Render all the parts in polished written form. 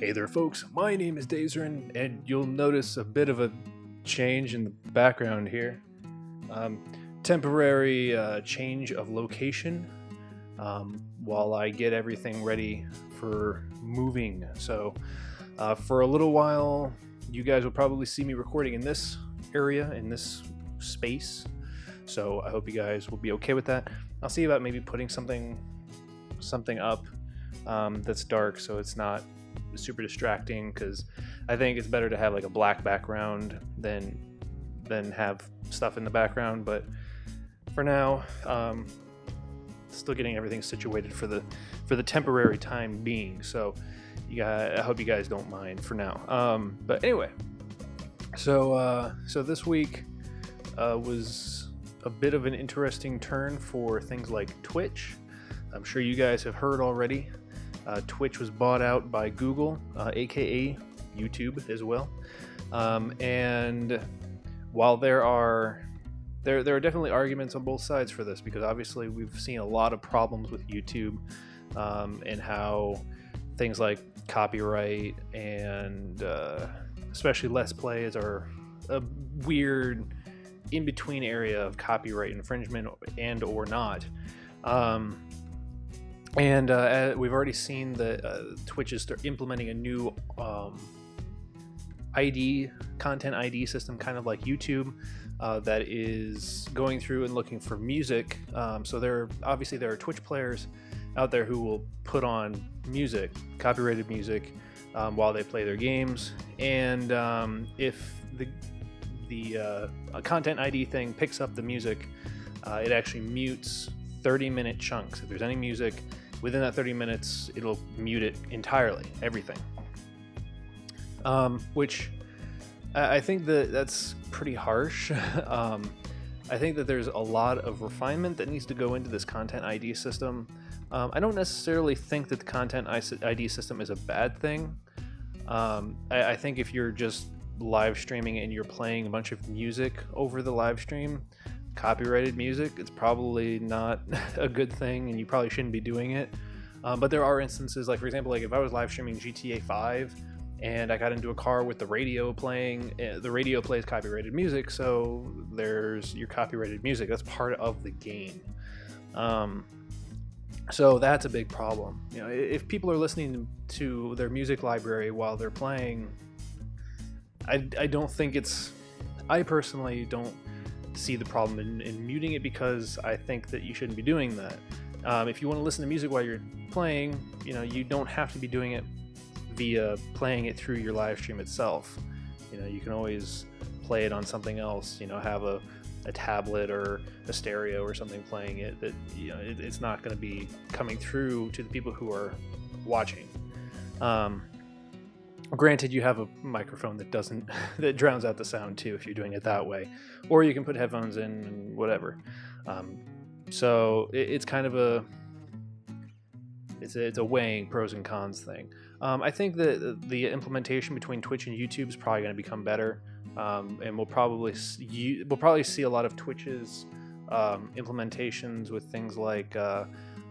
Hey there, folks. My name is Dazerin, and you'll notice a bit of a change in the background here. Temporary change of location while I get everything ready for moving. So, for a little while, you guys will probably see me recording in this area, in this space. So, I hope you guys will be okay with that. I'll see about maybe putting something up that's dark, so it's not super distracting, because I think it's better to have like a black background than have stuff in the background. But for now, still getting everything situated for the temporary time being. So I hope you guys don't mind for now. But anyway, so this week was a bit of an interesting turn for things like Twitch. I'm sure you guys have heard already. Twitch was bought out by Google, aka YouTube as well. And while there are definitely arguments on both sides for this, because obviously we've seen a lot of problems with YouTube, and how things like copyright and especially Let's Plays are a weird in-between area of copyright infringement and or not. And we've already seen that Twitch is implementing a new content ID system, kind of like YouTube, that is going through and looking for music. So there are Twitch players out there who will put on music, copyrighted music, while they play their games. And if the content ID thing picks up the music, it actually mutes 30-minute chunks. If there's any music within that 30 minutes, it'll mute it entirely, everything. Which I think that's pretty harsh. I think that there's a lot of refinement that needs to go into this content ID system. I don't necessarily think that the content ID system is a bad thing. I think if you're just live streaming and you're playing a bunch of music over the live stream, copyrighted music, it's probably not a good thing, and you probably shouldn't be doing it. But there are instances, like for example, like if I was live streaming GTA 5 and I got into a car with the radio playing, the radio plays copyrighted music, so there's your copyrighted music. That's part of the game. So that's a big problem. You know, if people are listening to their music library while they're playing, I don't think I personally don't see the problem in muting it, because I think that you shouldn't be doing that. If you want to listen to music while you're playing, you don't have to be doing it via playing it through your live stream itself. You can always play it on something else. Have a tablet or a stereo or something playing it, that it's not going to be coming through to the people who are watching. Granted, you have a microphone that drowns out the sound too, if you're doing it that way, or you can put headphones in and whatever. So it's kind of it's a weighing pros and cons thing. I think that the implementation between Twitch and YouTube is probably going to become better, and we'll probably see a lot of Twitch's implementations with things like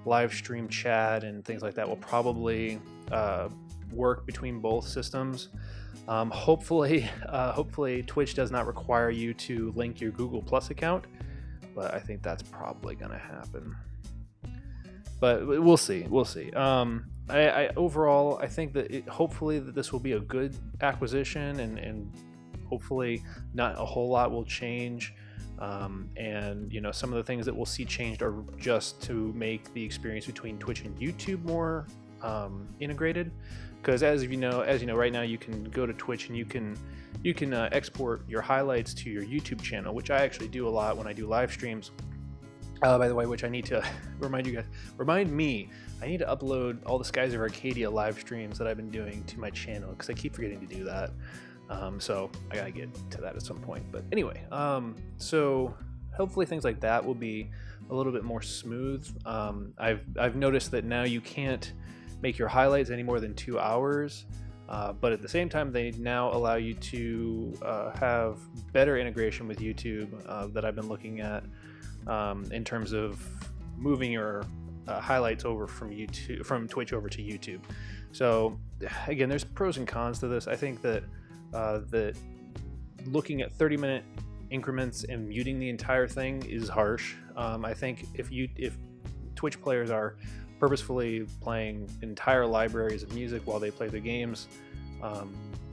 live stream chat and things like that will probably work between both systems. Hopefully Twitch does not require you to link your Google Plus account, but I think that's probably gonna happen. But we'll see. I overall, I think that hopefully that this will be a good acquisition, and hopefully not a whole lot will change. And some of the things that we'll see changed are just to make the experience between Twitch and YouTube more integrated. Because as you know, right now you can go to Twitch and you can export your highlights to your YouTube channel, which I actually do a lot when I do live streams. By the way, which I need to remind me, I need to upload all the Skies of Arcadia live streams that I've been doing to my channel, because I keep forgetting to do that. So I gotta get to that at some point. But anyway, so hopefully things like that will be a little bit more smooth. I've noticed that now you can't make your highlights any more than 2 hours, but at the same time they now allow you to have better integration with YouTube that I've been looking at, in terms of moving your highlights over from Twitch over to YouTube. So again, there's pros and cons to this. I think that that looking at 30-minute increments and muting the entire thing is harsh. I think if Twitch players are purposefully playing entire libraries of music while they play the games,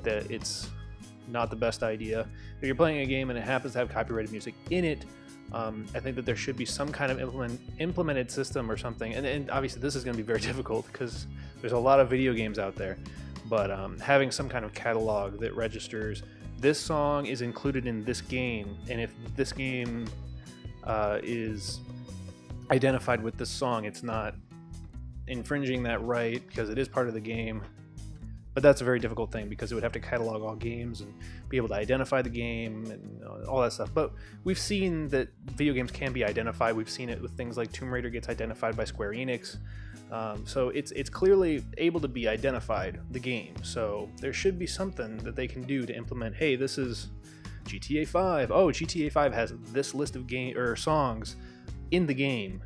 that it's not the best idea. If you're playing a game and it happens to have copyrighted music in it, I think that there should be some kind of implemented system or something. And obviously this is going to be very difficult because there's a lot of video games out there. But having some kind of catalog that registers this song is included in this game, and if this game is identified with this song, it's not infringing that right because it is part of the game. But that's a very difficult thing because it would have to catalog all games and be able to identify the game and all that stuff. But we've seen that video games can be identified. We've seen it with things like Tomb Raider gets identified by Square Enix. So it's clearly able to be identified, the game. So there should be something that they can do to implement, hey, this is GTA 5. Oh, GTA 5 has this list of songs in the game.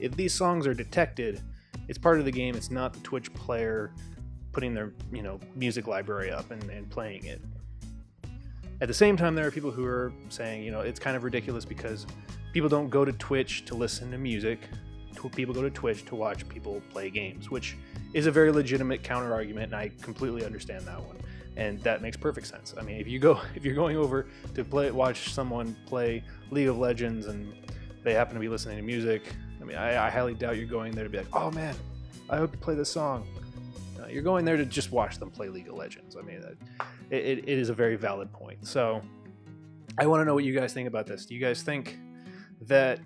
If these songs are detected, it's part of the game. It's not the Twitch player putting their music library up and playing it. At the same time, there are people who are saying, it's kind of ridiculous because people don't go to Twitch to listen to music. People go to Twitch to watch people play games, which is a very legitimate counter argument, and I completely understand that one. And that makes perfect sense. I mean, if you're going over to watch someone play League of Legends and they happen to be listening to music, I mean, I highly doubt you're going there to be like, oh man, I hope you play this song. You're going there to just watch them play League of Legends. I mean, it is a very valid point. So I want to know what you guys think about this. Do you guys think that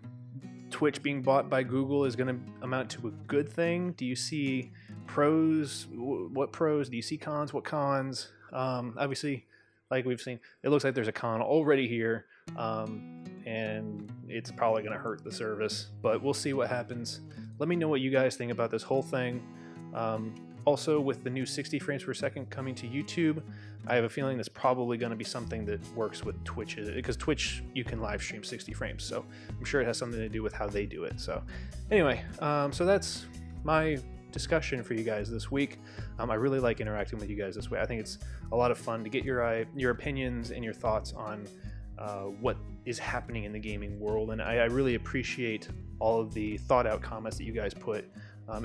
Twitch being bought by Google is going to amount to a good thing? Do you see pros? What pros? Do you see cons? What cons? Obviously, like we've seen, it looks like there's a con already here, and it's probably going to hurt the service, but we'll see what happens. Let me know what you guys think about this whole thing. Also, with the new 60 frames per second coming to YouTube, I have a feeling that's probably going to be something that works with Twitch, because Twitch, you can live stream 60 frames, so I'm sure it has something to do with how they do it. So anyway, so that's my discussion for you guys this week. I really like interacting with you guys this way. I think it's a lot of fun to get your opinions and your thoughts on what is happening in the gaming world, and I really appreciate all of the thought out comments that you guys put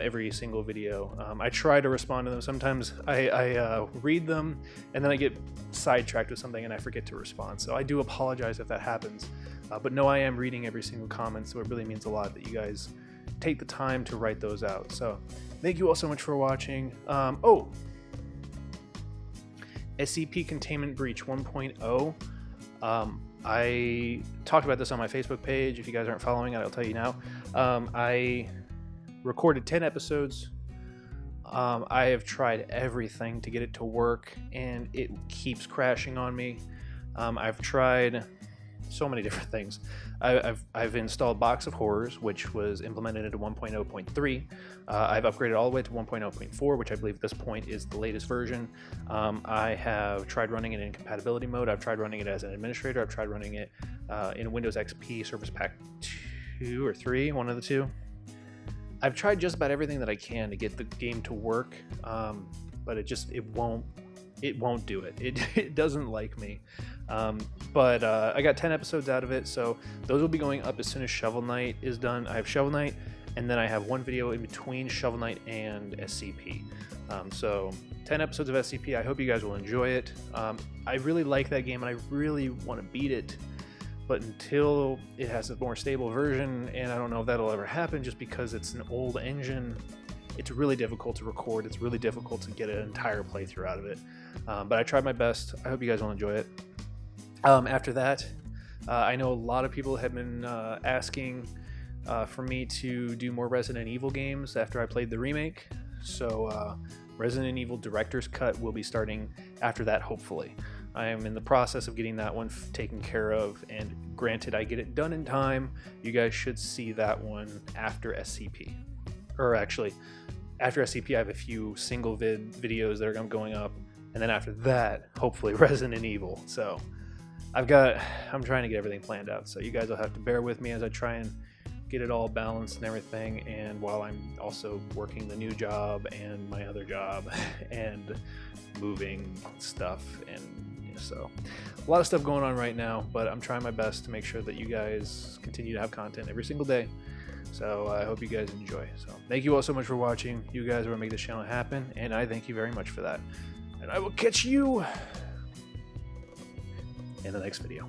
every single video. I try to respond to them. Sometimes I read them and then I get sidetracked with something and I forget to respond, so I do apologize if that happens, but no, I am reading every single comment, so it really means a lot that you guys take the time to write those out. So thank you all so much for watching. SCP Containment Breach 1.0. I talked about this on my Facebook page. If you guys aren't following it, I'll tell you now. I recorded 10 episodes. I have tried everything to get it to work, and it keeps crashing on me. I've tried so many different things. I've installed Box of Horrors, which was implemented into 1.0.3. I've upgraded all the way to 1.0.4, which I believe at this point is the latest version. I have tried running it in compatibility mode. I've tried running it as an administrator. I've tried running it in Windows XP Service Pack 2 or 3, one of the two. I've tried just about everything that I can to get the game to work, but it won't do it. It doesn't like me. But I got 10 episodes out of it, so those will be going up as soon as Shovel Knight is done. I have Shovel Knight, and then I have one video in between Shovel Knight and SCP. So 10 episodes of SCP. I hope you guys will enjoy it. I really like that game, and I really want to beat it, but until it has a more stable version, and I don't know if that'll ever happen just because it's an old engine, it's really difficult to record. It's really difficult to get an entire playthrough out of it. But I tried my best. I hope you guys will enjoy it. After that, I know a lot of people have been asking for me to do more Resident Evil games after I played the remake. So Resident Evil Director's Cut will be starting after that, hopefully. I am in the process of getting that one taken care of, and granted I get it done in time, you guys should see that one after SCP. Or actually, after SCP I have a few single videos that are going up, and then after that, hopefully Resident Evil. So I'm trying to get everything planned out, so you guys will have to bear with me as I try and get it all balanced and everything, and while I'm also working the new job and my other job and moving stuff, and so a lot of stuff going on right now, but I'm trying my best to make sure that you guys continue to have content every single day. So I hope you guys enjoy. So thank you all so much for watching. You guys are what make this channel happen, and I thank you very much for that. And I will catch you in the next video.